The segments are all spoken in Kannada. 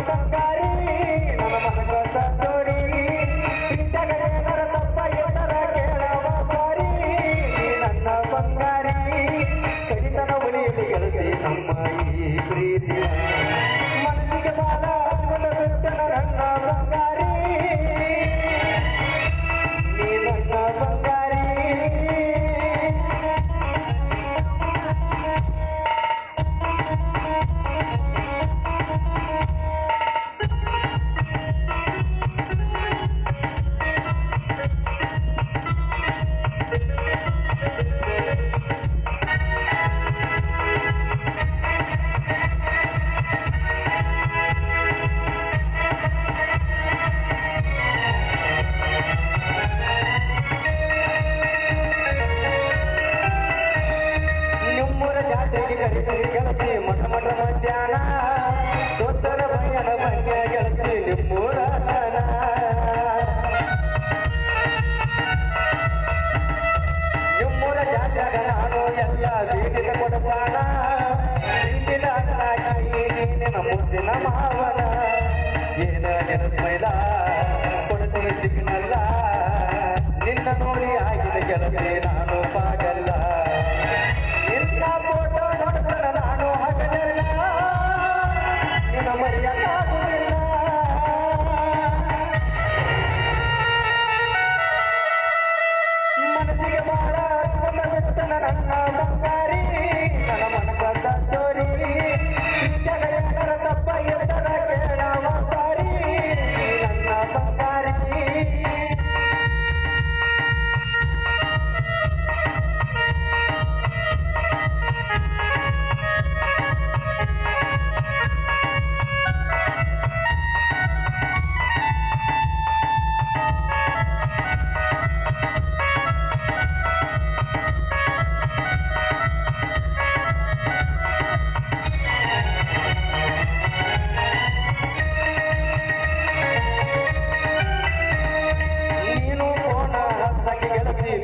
ಬಂಗಾರಿ ನನ್ನ ಮನಕ ಜೋಡಿ ಜಗರ ತಪ್ಪ ಎದರ ಕೇಳವ ಸಾರಿ ನನ್ನ ಬಂಗಾರಿ ಕಡಿತನ ಉಳಿಯಲಿ ಗೆಳತಿ ನಮ್ಮ ಈ ಪ್ರೀತಿ ಮನಸ್ಸಿಗೆ ಬಾಳ ಹಚ್ಕೊಂಡ ಬಿಡ್ತನ ನನ್ನ ಬಂಗಾರಿ ನೀ ನನ್ನ ಬಂಗಾರಿ ಕರೆಸಿ ಗೆಳತಿ ಮಠ ಮಠ ಮಧ್ಯಾಹ್ನ ದೋಸ್ತರ ಭಯನ ಭಂಗ್ಯ ಗೆಳತಿ ನಿಮ್ಮೂರ ನಿಮ್ಮೂರ ಜಾತ್ಯಾಗ ನಾನು ಎಲ್ಲ ಬೀಡಿದ ಕೊಡಸಾನ ಪ್ರೀತಿನ ಅಣ್ಣಾಗಿ ನೀನಿನ ಮುದ್ದಿನ ಮಾವನ ಏನ ನೆನಸ್ಮೈಲ ಕೊಡ್ತೀನಿ ಸಿಗ್ನಲ್ಲ ನಿನ್ನ ನೋಡಿ ಆಗಿದ ಗೆಳತಿ ನಾನು ಪಾಗಲ್ಲ ಫೋಟೋ ನೋಡ್ತಾರ ನಾನು ಹಗಲೆಲ್ಲ ನಿನ್ನ ಮರೆಯಕ್ಕಾಗುವುದಿಲ್ಲ ಮನಸ್ಸಿಗೆ ಬಹಳ ಹಚ್ಕೊಂಡ ಬಿಡ್ತನ ನನ್ನ ಬಂಗಾರಿ ನನ್ನ ಮನಕ ಚೋರಿ ಜಗರ ತಪ್ಪ ಎದರ ಕೇಳವ ಸಾರಿ ನನ್ನ ಬಂಗಾರಿ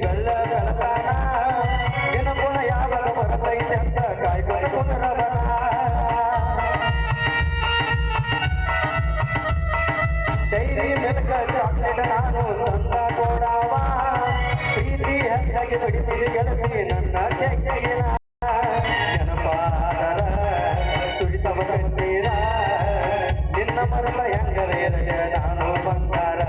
ಬೆಳ್ಳ ಬೆಳತಾನ ನಿನ್ನ ಗುಣ ಯಾವಾಗ ಬರತೈತೆ ಅಂತ ಕಾಯ್ಕೊಂಡು ಕುಂದ್ರಬಣ ಡೈರಿ ಮಿಲ್ಕ್ ಚಾಕ್ಲೇಟ್ ನಾನು ತಂದ ಕೊಡವ ಪ್ರೀತಿ ಹೆಚ್ಚಾಗಿ ಬಡಿತೀರಿ ಗೆಳತಿ ನನ್ನ ಜಗ್ಗಿನ ಜನಪಾದರ ಸುಳಿತವ ಕಂತೀರ ನಿನ್ನ ಮರಳ ಹೆಂಗರ ನಾನು ಬಂಗಾರ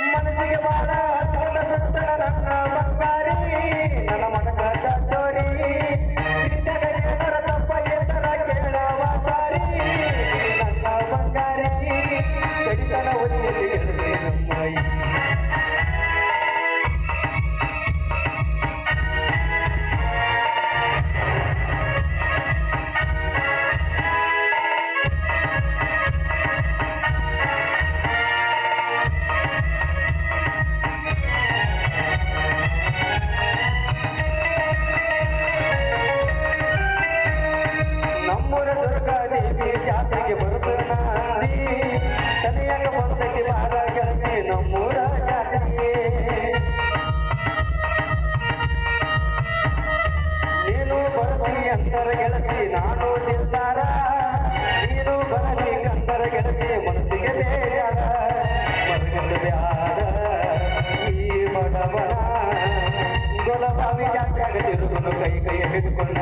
ಮನಸ್ಸಿಗೆ ಬಾಳ ಹಚ್ಕೊಂಡ ಬಿಡ್ತನ ನನ್ನ ಬಂಗಾರಿ ನನ್ನ ಮನಕ ಚೋರಿ ಜಗರ ತಪ್ಪ ಎದರ ಕೇಳವ ಸಾರಿ ನನ್ನ ಬಂಗಾರಿ ಕಡಿತನ ಒತ್ತಿಗೆ ನಮ್ಮ ನಮ್ಮೂರ ದುರ್ಗಾದೇವಿ ಜಾತ್ರೆಗೆ ಬರುತ್ತನ ತಲೆಯಾಗ ಬಂದಕ್ಕೆ ಬಾರ ಗೆಳತಿ ನಮ್ಮೂರ ಜಾತ್ರೆಗೆ ನೀನು ಬರ್ತಿ ಅಂತರ ಗೆಳತಿ ನಾನು ನಿಲ್ಲಾರ ನೀನು ಬರಲಿ ಕಂದರ ಗೆಳತಿ ಮನಸ್ಸಿಗೆ ಬೇಜಾರ ಮರಗಂಡ ಬ್ಯಾರ ಈ ಬಡವನ ಗೊಲಬಾವಿ ಜಾತ್ರೆಯಾಗ ತಿರುಗುನು ಕೈ ಕೈ ಹಿಡ್ಕೊಂಡ